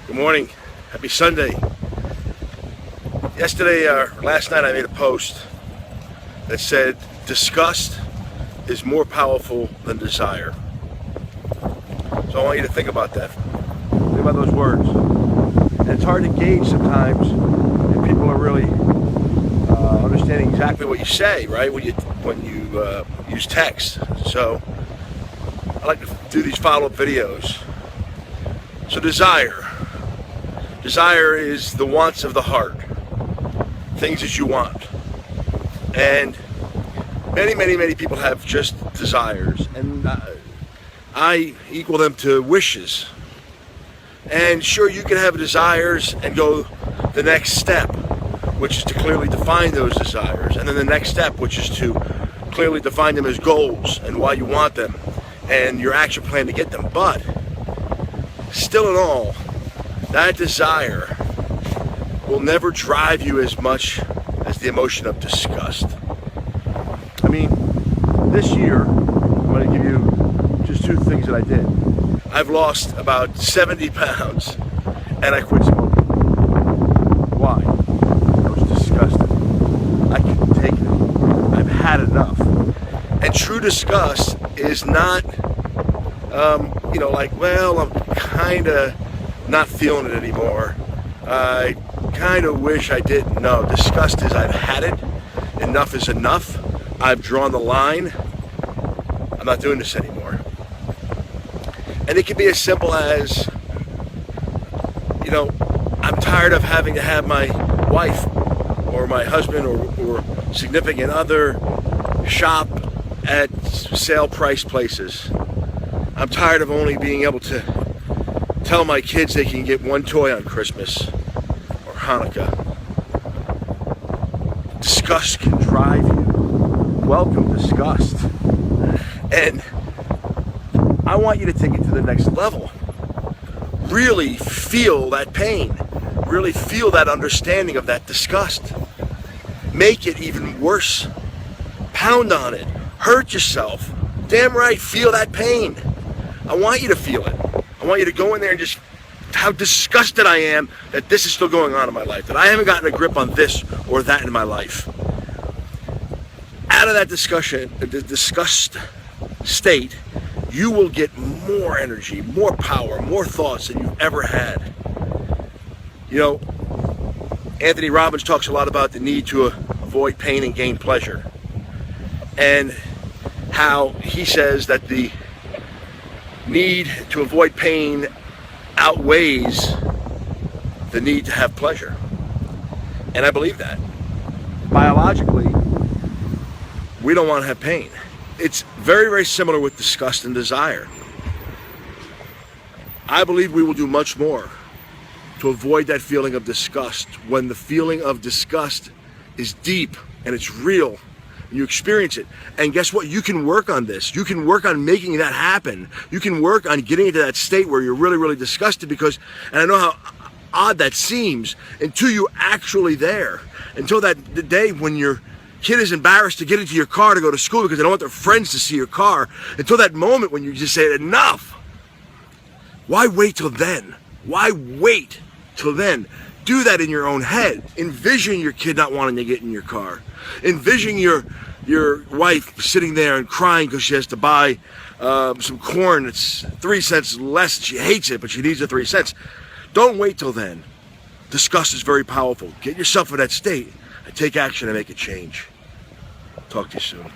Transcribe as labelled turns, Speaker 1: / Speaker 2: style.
Speaker 1: Good morning. Happy Sunday. Last night I made a post that said, disgust is more powerful than desire. So I want you to think about that. Think about those words. And it's hard to gauge sometimes if people are really understanding exactly what you say, right? When you use text. So I like to do these follow-up videos. So desire is the wants of the heart, things that you want. And many people have just desires, and I equal them to wishes. And sure, you can have desires and go the next step, which is to clearly define those desires, and then the next step, which is to clearly define them as goals and why you want them and your action plan to get them. But still in all, that desire will never drive you as much as the emotion of disgust. I mean, this year, I'm going to give you just two things that I did. I've lost about 70 pounds and I quit smoking. Why? I was disgusted. I couldn't take it. I've had enough. And true disgust is not, well, I'm kind of not feeling it anymore. I kind of wish I didn't. No, disgust is I've had it. Enough is enough. I've drawn the line. I'm not doing this anymore. And it can be as simple as, I'm tired of having to have my wife or my husband or significant other shop at sale price places. I'm tired of only being able to tell my kids they can get one toy on Christmas or Hanukkah. Disgust can drive you. Welcome disgust. And I want you to take it to the next level. Really feel that pain. Really feel that understanding of that disgust. Make it even worse. Pound on it. Hurt yourself. Damn right, feel that pain. I want you to feel it. I want you to go in there and just how disgusted I am that this is still going on in my life, that I haven't gotten a grip on this or that in my life. Out of that disgust state, you will get more energy, more power, more thoughts than you've ever had. Anthony Robbins talks a lot about the need to avoid pain and gain pleasure. And how he says that the need to avoid pain outweighs the need to have pleasure. And I believe that. Biologically, we don't want to have pain. It's very, very similar with disgust and desire. I believe we will do much more to avoid that feeling of disgust when the feeling of disgust is deep and it's real. You experience it. And guess what? You can work on this. You can work on making that happen. You can work on getting into that state where you're really, really disgusted because, and I know how odd that seems, until you're actually there. Until the day when your kid is embarrassed to get into your car to go to school because they don't want their friends to see your car. Until that moment when you just say, enough. Why wait till then? Why wait till then? Do that in your own head. Envision your kid not wanting to get in your car. Envision your wife sitting there and crying because she has to buy some corn that's 3 cents less. She hates it, but she needs the 3 cents. Don't wait till then. Disgust is very powerful. Get yourself in that state and take action and make a change. Talk to you soon.